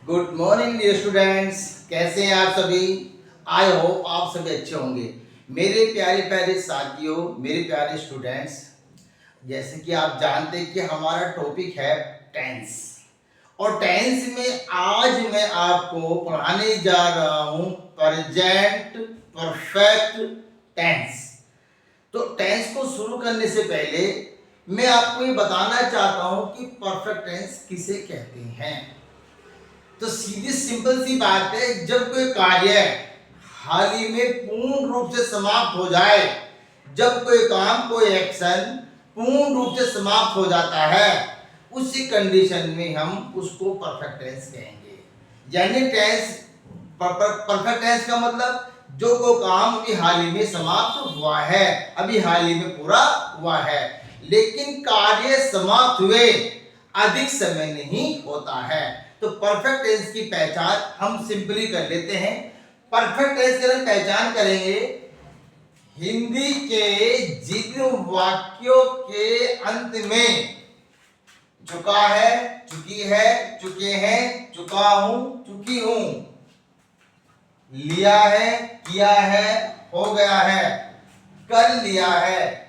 Good morning dear students, कैसे हैं आप सभी। आई होप आप सभी अच्छे होंगे। मेरे प्यारे प्यारे साथियों, मेरे प्यारे स्टूडेंट्स, जैसे कि आप जानते हैं कि हमारा टॉपिक है टेंस। और टेंस में आज मैं आपको पढ़ाने जा रहा हूं प्रेजेंट परफेक्ट टेंस। तो टेंस को शुरू करने से पहले मैं आपको ये बताना चाहता हूं कि परफेक्ट टेंस किसे कहते हैं। तो सीधी सिंपल सी बात है, जब कोई कार्य हाल ही में पूर्ण रूप से समाप्त हो जाए, जब कोई काम, कोई एक्शन पूर्ण रूप से समाप्त हो जाता है, उसी कंडीशन में हम उसको परफेक्ट टेंस कहेंगे। यानी टेंस परफेक्ट टेंस का मतलब जो कोई काम अभी हाल ही में समाप्त हुआ है, अभी हाल ही में पूरा हुआ है, लेकिन कार्य समाप्त हुए अधिक समय नहीं होता है। तो परफेक्ट टेंस की पहचान हम सिंपली कर लेते हैं। परफेक्ट टेंस की हम पहचान करेंगे, हिंदी के जिन वाक्यों के अंत में चुका है, चुकी है, चुके हैं, चुका हूं, चुकी हूं, लिया है, किया है, हो गया है, कर लिया है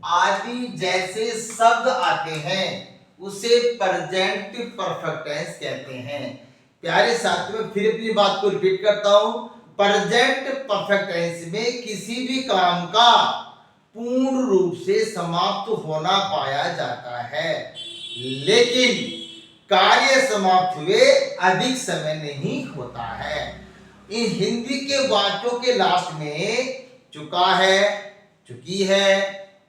आदि जैसे शब्द आते हैं, उसे प्रेजेंट परफेक्ट टेंस कहते हैं। प्यारे साथियों, फिर अपनी बात को रिपीट करता हूं। प्रेजेंट परफेक्ट टेंस में किसी भी काम का पूर्ण रूप से समाप्त होना पाया जाता है, लेकिन कार्य समाप्त हुए अधिक समय नहीं होता है। इन हिंदी के वाक्यों के लास्ट में चुका है, चुकी है,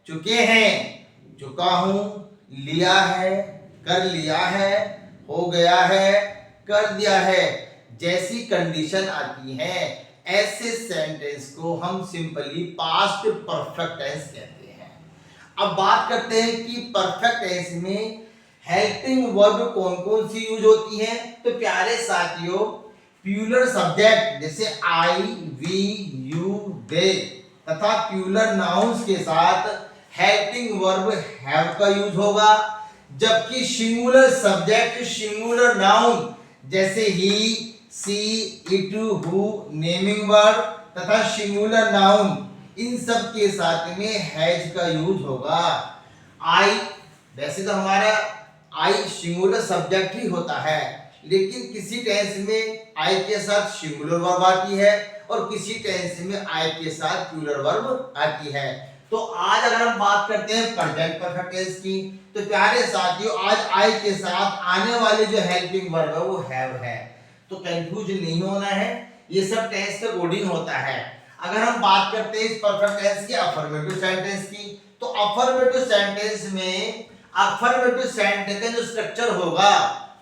चुके हैं, चुका हूं, लिया है, कर लिया है, हो गया है, कर दिया है जैसी कंडीशन आती है, ऐसे सेंटेंस को हम सिंपली पास्ट परफेक्ट टेंस कहते हैं। अब बात करते हैं कि परफेक्ट टेंस में हेल्पिंग वर्ब कौन कौन सी यूज होती है। तो प्यारे साथियों, प्यूलर सब्जेक्ट जैसे आई, वी, यू, दे तथा प्यूलर नाउन्स के साथ हेल्पिंग वर्ब हैव का यूज होगा, जबकि सिंगुलर सब्जेक्ट, सिंगुलर नाउन जैसे ही, सी, इट, हु, नेमिंग वर्ब तथा सिंगुलर नाउन, इन सब के साथ में हैज का यूज होगा। आई, वैसे तो हमारा आई सिंगुलर सब्जेक्ट ही होता है, लेकिन किसी टेंस में आई के साथ सिंगुलर वर्ब आती है और किसी टेंस में आई के साथ प्लूरल वर्ब आती है। तो आज अगर हम बात करते हैं प्रेजेंट परफेक्ट टेंस की, तो प्यारे साथियों, आज आई के साथ आने वाले जो हेल्पिंग वर्ब है वो हैव है। तो कंफ्यूज नहीं होना है, ये सब टेंस के कोडिंग होता है। अगर हम बात करते हैं इस परफेक्ट टेंस की अफर्मेटिव सेंटेंस की, तो अफर्मेटिव सेंटेंस में अफर्मेटिव सेंटेंस का जो स्ट्रक्चर होगा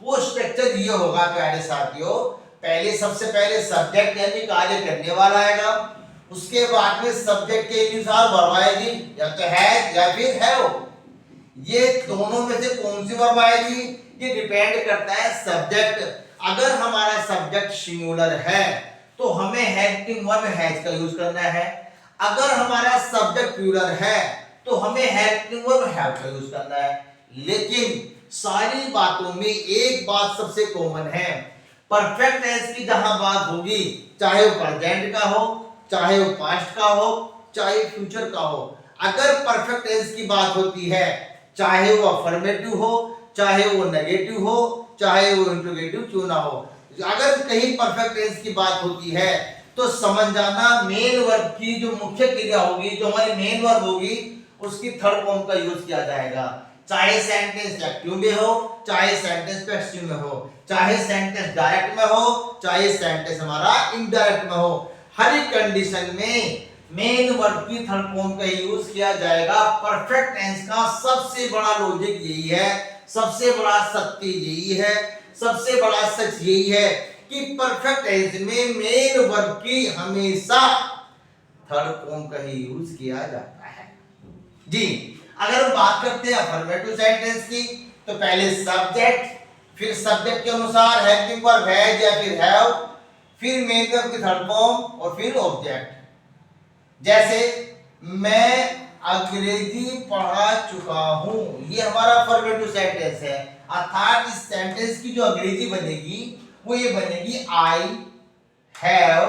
वो स्ट्रक्चर ये होगा प्यारे साथियों, पहले सबसे पहले सब्जेक्ट यानी कार्य करने वाला आएगा, उसके बाद में सब्जेक्ट के अनुसार वर्ब आएगी, या तो हैज या फिर हैव। ये दोनों में से कौन सी वर्ब आएगी ये डिपेंड करता है सब्जेक्ट। अगर हमारा सब्जेक्ट सिंगुलर है तो हमें हेल्पिंग वर्ब हैज का यूज करना है, अगर हमारा सब्जेक्ट प्लूरल है तो हमें हेल्पिंग वर्ब हैव का यूज करना है। लेकिन सारी बातों में एक बात सबसे कॉमन है, परफेक्ट टेंस की जहां बात होगी, चाहे वो प्रेजेंट का हो, चाहे वो पास्ट का हो, चाहे फ्यूचर का हो, अगर परफेक्ट टेंस की बात होती है, चाहे वो अफर्मेटिव हो, चाहे वो नेगेटिव हो, चाहे वो इंट्रोगेटिव क्यों ना हो, अगर कहीं परफेक्ट टेंस की बात होती है तो समझ जाना मेन वर्ब की जो मुख्य क्रिया होगी, जो हमारी मेन वर्ब होगी, उसकी थर्ड फॉर्म का यूज किया जाएगा। चाहे सेंटेंस एक्टिव में हो, चाहे सेंटेंस पैसिव में हो, चाहे सेंटेंस डायरेक्ट में हो, चाहे सेंटेंस हमारा इनडायरेक्ट में हो, हर एक कंडीशन में मेन वर्ब की थर्ड फॉर्म का यूज किया जाएगा। परफेक्ट टेंस का सबसे बड़ा लॉजिक यही है, सबसे बड़ा सत्य यही है, सबसे बड़ा सच यही है कि परफेक्ट टेंस में मेन वर्ब की हमेशा थर्ड फॉर्म का ही यूज किया जाता है। जी, अगर हम बात करते हैं अफर्मेटिव सेंटेंस की, तो पहले सब्जेक्ट, फिर सब्जेक्ट के अनुसार हेल्पिंग वर्ब हैज या फिर हैव, फिर मेन वर्ब की थर्ड फॉर्म और फिर ऑब्जेक्ट। जैसे मैं अंग्रेजी पढ़ा चुका हूं, ये हमारा अफर्मेटिव सेंटेंस है, अर्थात इस सेंटेंस की जो अंग्रेजी बनेगी वो ये बनेगी आई हैव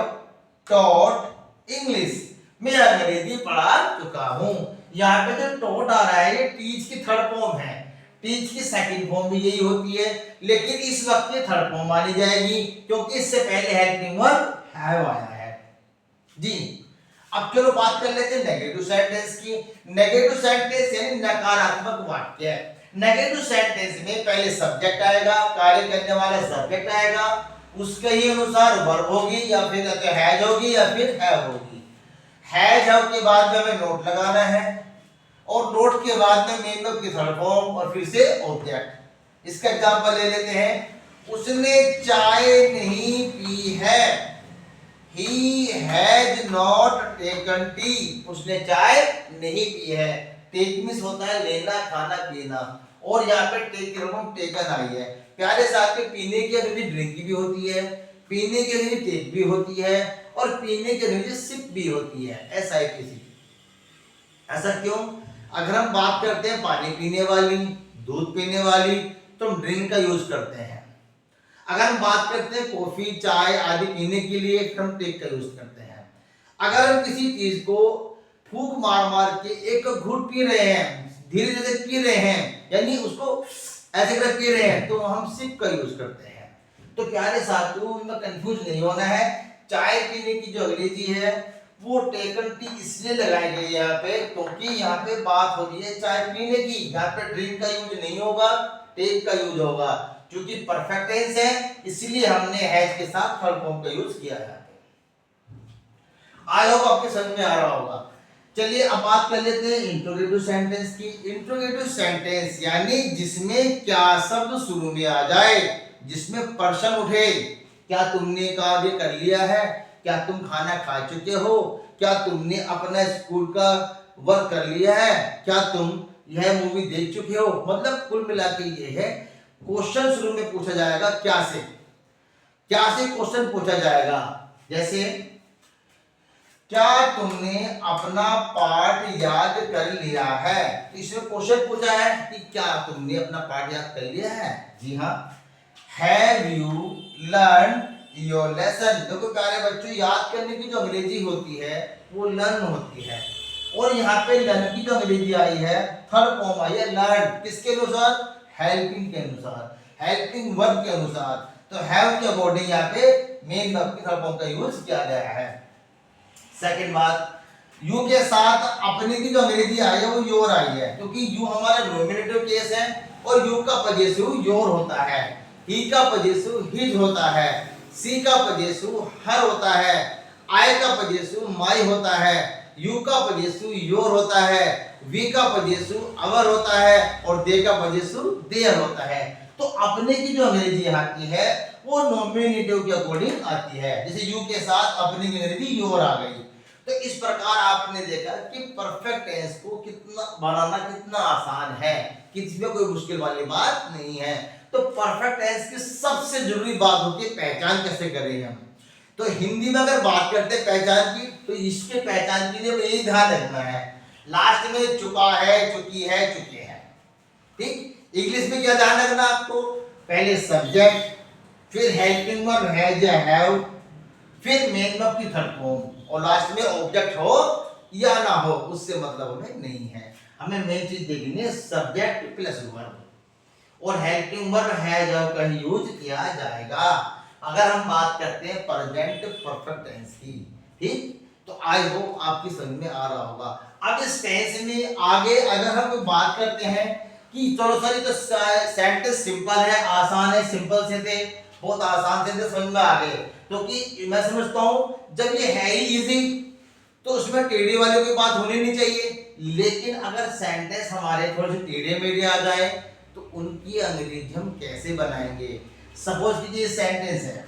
टॉट इंग्लिश, मैं अंग्रेजी पढ़ा चुका हूं। यहाँ पे जो टॉट आ रहा है ये टीच की थर्ड फॉर्म है, टीच की सेकंड फॉर्म भी यही होती है, लेकिन इस वक्त ये थर्ड फॉर्म मानी जाएगी क्योंकि इससे पहले हेल्पिंग वर्ब हैव आया है जी। अब चलो बात कर लेते हैं नेगेटिव सेंटेंस की। नेगेटिव सेंटेंस यानी नकारात्मक वाक्य। नेगेटिव सेंटेंस में पहले सब्जेक्ट आएगा, कार्य करने वाला सब्जेक्ट आएगा, उसके ही अनुसार वर्ब होगी या फिर हैज होगी या फिर हैव होगी। हैज हैव के बाद में हमें नोट लगाना है और नोट के बाद में मेन वर्ब की थर्ड फॉर्म और फिर से ऑब्जेक्ट। इसका एग्जांपल ले लेते हैं, उसने चाय नहीं पी है, He has not taken tea, उसने चाय नहीं पी है। टेक मींस होता है लेना, खाना, पीना, और यहाँ पे टेक की फॉर्म टेकन आई है। प्यारे साथ में पीने की अंग्रेजी ड्रिंक भी होती है, पीने की अंग्रेजी टेक भी होती है और पीने की अंग्रेजी सिप भी होती है, SIPC। ऐसा क्यों? अगर हम बात करते हैं पानी पीने वाली, दूध पीने वाली, तो हम ड्रिंक का यूज करते हैं। अगर हम बात करते हैं कॉफी, चाय आदि पीने के लिए, हम टेक का यूज करते हैं। अगर हम किसी चीज को फूंक मार मार के एक घूंट पी रहे हैं, धीरे धीरे पी रहे हैं, यानी उसको ऐसे कर पी रहे हैं, तो हम सिप का यूज करते हैं। तो प्यारे साथियों, इनमें कंफ्यूज नहीं होना है। चाय पीने की जो अंग्रेजी है वो टेकन टी इसलिए लगाई गई है यहाँ पे क्योंकि यहाँ पे बात हो रही है चाय पीने की। यहाँ पे ड्रिंक का यूज नहीं होगा, टेक का यूज होगा। क्योंकि परफेक्ट टेंस है इसलिए हमने हैज के साथ थर्ड फॉर्म का यूज किया है। आई होप आपके समझ में आ रहा होगा। चलिए अब बात कर लेते हैं इंट्रोगेटिव सेंटेंस की। इंट्रोगेटिव सेंटेंस यानी जिसमें क्या शब्द शुरू में आ जाए, जिसमें प्रश्न उठे। क्या तुमने कार्य कर लिया है? क्या तुम खाना खा चुके हो? क्या तुमने अपना स्कूल का वर्क कर लिया है? क्या तुम यह मूवी देख चुके हो? मतलब कुल मिला के ये है क्वेश्चन शुरू में पूछा जाएगा क्या से क्वेश्चन पूछा जाएगा। जैसे क्या तुमने अपना पाठ याद कर लिया है? इसमें क्वेश्चन पूछा है कि क्या तुमने अपना पाठ याद कर लिया है? जी हाँ। Have you learn your lesson? देखो प्यारे बच्चों, याद करने की जो अंग्रेजी होती है वो लर्न होती है, और यहाँ पे लर्न की जो अंग्रेजी आई है थर्ड फॉर्म आई है लर्न। किसके अनुसार? हेल्पिंग के अनुसार, हेल्पिंग वर्ब के अनुसार। तो हैव के अकॉर्डिंग यहाँ पे मेन वर्ब की थर्ड फॉर्म का यूज किया गया है। सेकंड बात, यू के साथ अपने की जो अंग्रेजी आई है वो योर आई है, क्योंकि यू हमारा नॉमिनेटिव केस है और यू का पजेसिव योर होता है, ही का पजेसिव हिज होता है, सी का पजेसिव हर होता है, आई का पजेसिव माई होता है, यू का पजेसिव योर होता है, वी का पजेसिव अवर होता है और दे का पजेसिव देयर होता है। तो अपने की जो अंग्रेजी आती है वो नॉमिनेटिव के अकॉर्डिंग आती है। जैसे यू के साथ अपने की अंग्रेजी योर आ गई। तो इस प्रकार आपने देखा कि परफेक्ट टेंस को कितना बनाना कितना आसान है, किसी में कोई मुश्किल वाली बात नहीं है। तो परफेक्ट टेंस की सबसे जरूरी बात होती है पहचान कैसे करें हम। तो हिंदी में अगर बात करते हैं पहचान की, तो इसके पहचान के लिए यही ध्यान रखना है, लास्ट में चुका है, चुकी है, चुके हैं। ठीक। इंग्लिश में क्या ध्यान रखना आपको? पहले सब्जेक्ट, फिर हेल्पिंग वर्ब हैज या हैव, फिर मेन वर्ब की थर्ड फॉर्म और लास्ट में ऑब्जेक्ट हो या ना हो उससे मतलब हमें नहीं है। हमें मेन चीज देखनी है सब्जेक्ट प्लस वर्ब, और हेल्पिंग वर्ब हैज हैव का यूज किया जाएगा अगर हम बात करते हैं प्रेजेंट परफेक्ट टेंस की। ठीक। तो आई होप आपकी समझ में आ रहा होगा। अब इस टेंस में आगे अगर हम बात करते हैं कि चलो सर ये तो सेंटेंस सिंपल है, आसान है, सिंपल से थे, बहुत आसान से थे, समझ में आ गए। क्योंकि मैं समझता हूं जब ये है ही इजी तो उसमें टेढ़े वाले की बात होनी नहीं चाहिए। लेकिन अगर सेंटेंस हमारे थोड़े से टेढ़े मेढ़े आ जाए तो उनकी अंग्रेजी हम कैसे बनाएंगे? सपोज कीजिए सेंटेंस है,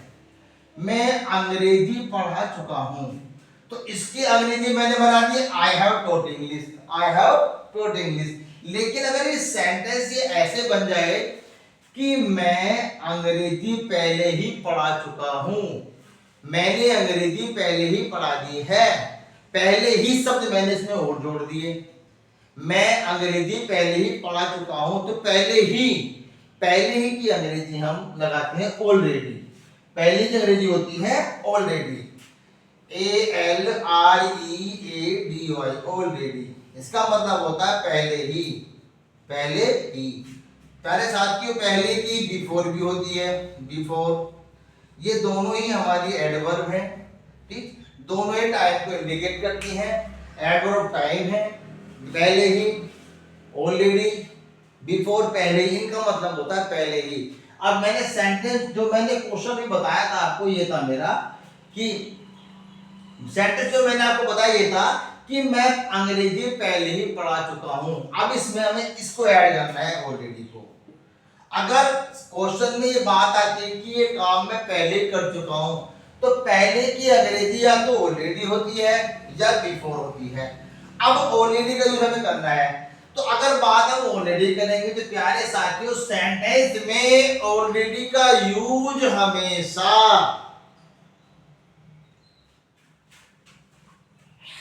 मैं अंग्रेजी पढ़ा चुका हूं, तो इसकी अंग्रेजी मैंने बना दी I have taught English, I have taught English. लेकिन अगर ये सेंटेंस ये ऐसे बन जाए कि मैं अंग्रेजी पहले ही पढ़ा चुका हूं, मैंने अंग्रेजी पहले ही पढ़ा दी है, पहले ही शब्द मैंने इसमें और जोड़ दिए, मैं अंग्रेजी पहले ही पढ़ा चुका हूं, तो पहले ही की अंग्रेजी हम लगाते हैं ऑलरेडी। पहले की अंग्रेजी होती है ऑलरेडी, ALREADY, ऑलरेडी। इसका मतलब होता है पहले ही, पहले ही। प्यारे साथियों, पहले की बिफोर भी होती है, बिफोर। ये दोनों ही हमारी एडवर्ब है, ठीक। दोनों ही टाइम को इंडिकेट करती हैं। एडवर्ब टाइम है, पहले ही, ऑलरेडी, बिफोर, पहले ही। इनका मतलब होता है पहले ही। अब मैंने सेंटेंस, जो मैंने क्वेश्चन भी बताया था आपको, ये था मेरा कि सेंटेंस जो मैंने आपको बताया ये था कि मैं अंग्रेजी पहले ही पढ़ा चुका हूं। अब इसमें हमें इसको ऐड करना है, ऑलरेडी को। अगर क्वेश्चन में ये बात आती है कि ये काम मैं पहले कर चुका हूं, तो पहले की अंग्रेजी या तो ऑलरेडी होती है या बिफोर होती है। अब ऑलरेडी का यूज हमें करना है, तो अगर बात हम ऑलरेडी करेंगे तो प्यारे साथियों, सेंटेंस में ऑलरेडी का यूज हमेशा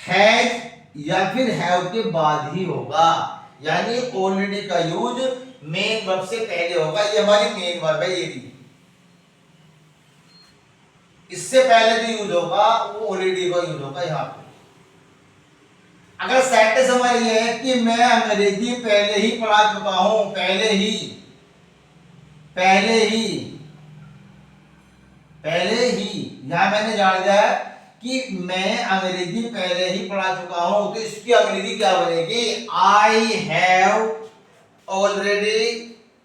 हैज या फिर हैव के बाद ही होगा। यानी ऑलरेडी का यूज मेन वर्ब से पहले होगा। ये हमारी मेन वर्ब है, ये भी। इससे पहले जो यूज होगा वो ऑलरेडी का यूज होगा यहां पे। अगर सेंटेंस हमारी ये है कि मैं अंग्रेजी पहले ही पढ़ा चुका हूं, पहले ही, पहले ही, पहले ही, यहां मैंने जान लिया है कि मैं अंग्रेजी पहले ही पढ़ा चुका हूं, तो इसकी अंग्रेजी क्या बनेगी? I have already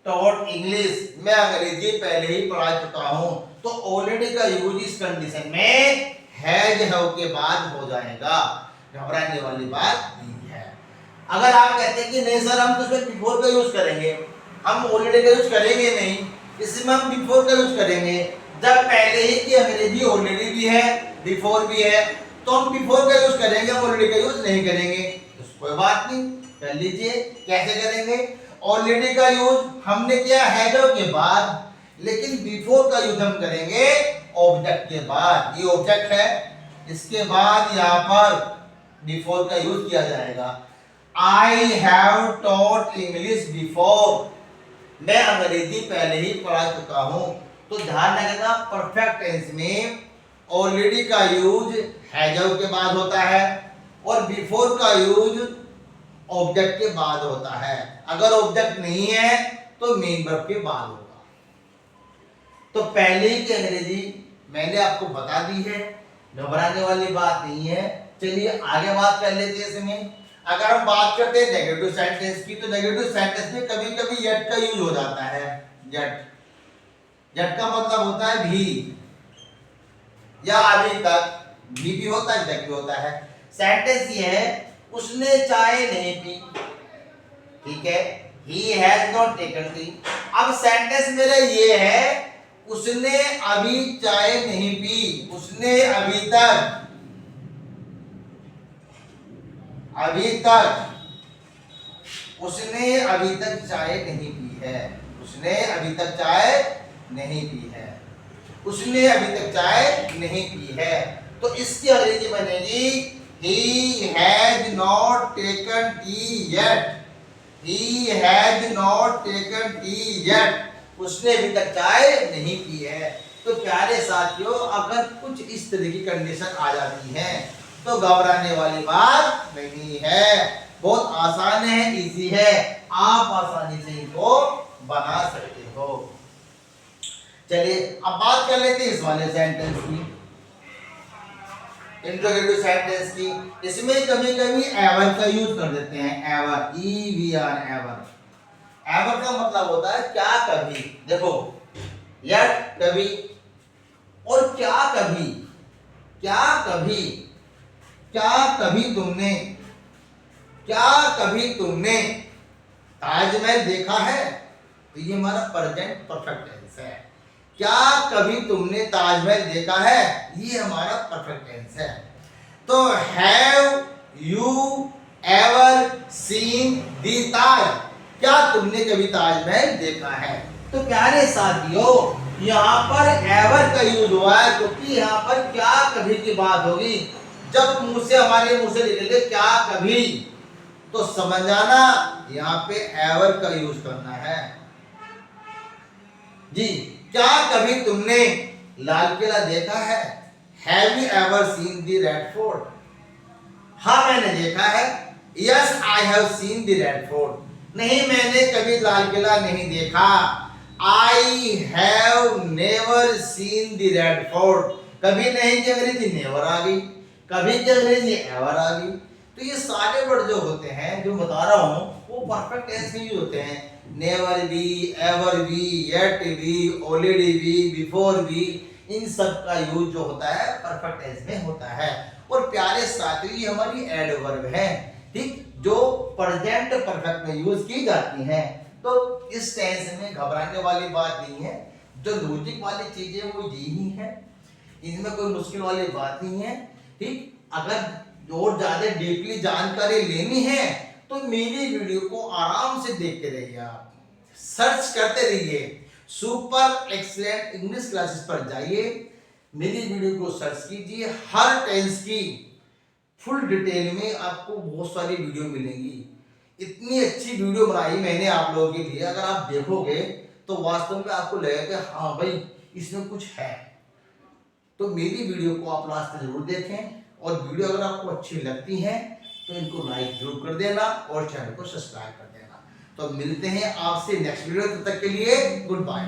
taught English. मैं अंग्रेजी पहले ही पढ़ा चुका हूं। तो ऑलरेडी का यूज इस कंडीशन में हैज हैव के बाद हो जाएगा। घबराने वाली बात नहीं है। अगर आप कहते हैं कि नहीं सर हम तो इसमें बिफोर का यूज करेंगे, हम ऑलरेडी का यूज करेंगे नहीं, इसमें हम बिफोर का यूज करेंगे। जब पहले ही की अंग्रेजी ऑलरेडी भी है, बिफोर भी है, तो हम बिफोर का यूज करेंगे, हम ऑलरेडी का यूज नहीं करेंगे। तो कोई बात नहीं, कर लीजिए। कैसे करेंगे? ऑलरेडी का यूज हमने किया हैज के बाद, लेकिन बिफोर का यूज हम करेंगे ऑब्जेक्ट के बाद। ये ऑब्जेक्ट है, इसके बाद यहां पर बिफोर का यूज किया जाएगा। आई हैव टॉट इंग्लिश बिफोर। मैं अंग्रेजी पहले ही पढ़ा चुका हूं। तो ध्यान रखना, परफेक्ट टेंस में ऑलरेडी का यूज हैज के बाद होता है और बिफोर का यूज ऑब्जेक्ट के बाद होता है। अगर ऑब्जेक्ट नहीं है तो मेन वर्ब के बाद होगा। तो पहले ही की अंग्रेजी मैंने आपको बता दी है, घबराने वाली बात नहीं है। चलिए आगे बात कर लेते हैं इसमें। अगर हम बात करते हैं नेगेटिव सेंटेंस की, तो नेगेटिव सेंटेंस में कभी कभी यट का यूज हो जाता है। यट, यट का मतलब होता है भी या अभी तक। भी होता है, तक भी होता है। सेंटेंस ये है, उसने चाय नहीं पी, ठीक है, he has not taken tea। अब सेंटेंस मेरा ये है, उसने अभी चाय नहीं पी, उसने अभी तक, अभी तक, उसने अभी तक चाय नहीं पी है, उसने अभी तक चाय नहीं पी है, उसने अभी तक चाय नहीं पी है। तो इसकी अंग्रेजी बनेगी he has not taken tea yet। he has not taken tea yet। उसने अभी तक चाय नहीं पी है। तो प्यारे साथियों, अगर कुछ इस तरह की कंडीशन आ जाती है तो घबराने वाली बात नहीं है। बहुत आसान है, इजी है, आप आसानी से इनको बना सकते हो। चलिए अब बात कर लेते हैं इस वाले सेंटेंस की, इंट्रोगेटिव सेंटेंस की। इसमें कभी कभी एवर का यूज कर देते हैं, एवर, EVR, एवर। एवर का मतलब होता है क्या कभी। देखो, यट कभी और क्या कभी, क्या कभी, क्या कभी तुमने, क्या कभी तुमने ताजमहल देखा है। तो ये हमारा प्रेजेंट परफेक्ट टेंस है। क्या कभी तुमने ताजमहल देखा है, ये हमारा परफेक्ट टेंस है। तो have you ever seen the Taj, क्या तुमने कभी ताजमहल देखा है। तो प्यारे साथियों, यहाँ पर एवर का यूज हुआ है क्योंकि यहाँ पर क्या कभी की बात होगी। जब मुंह से, हमारे मुंह से निकले क्या कभी, तो समझ जाना यहाँ पे एवर का यूज करना है जी। क्या कभी तुमने लाल किला देखा है? Have you ever seen the red fort? हाँ मैंने देखा है। Yes I have seen the red fort. नहीं मैंने कभी लाल किला नहीं देखा। I have never seen the red fort. कभी नहीं की अंग्रेजी नेवर आ गई, कभी की अंग्रेजी एवर आ गई। तो ये सारे वर्ड जो होते हैं जो बता रहा हूं वो परफेक्ट टेंस में यूज होते हैं। Never been, ever been, yet been, already been, before been, इन सब का यूज जो होता है परफेक्ट टेंस में होता है। और प्यारे साथियों ये हमारी एडवर्ब है, ठीक, जो प्रेजेंट परफेक्ट में यूज की जाती हैं। तो इस टेंस में घबराने वाली बात नहीं है। जो लॉजिक वाली चीजें वो यही है, इसमें कोई मुश्किल वाली बात नहीं है, ठीक। अगर और ज्यादा डीपली जानकारी लेनी है तो मेरी वीडियो को आराम से देखते रहिए, आप सर्च करते रहिए, सुपर एक्सीलेंट इंग्लिश क्लासेस पर जाइए, मेरी वीडियो को सर्च कीजिए, हर टेंस की फुल डिटेल में आपको बहुत सारी वीडियो मिलेंगी। इतनी अच्छी वीडियो बनाई मैंने आप लोगों के लिए, अगर आप देखोगे तो वास्तव में आपको लगेगा कि हाँ भाई इसमें कुछ है। तो मेरी वीडियो को आप लास्ट तक जरूर देखें, और वीडियो अगर आपको अच्छी लगती है तो इनको लाइक जरूर कर देना और चैनल को सब्सक्राइब कर देना। तो मिलते हैं आपसे नेक्स्ट वीडियो, तब तक के लिए गुड बाय।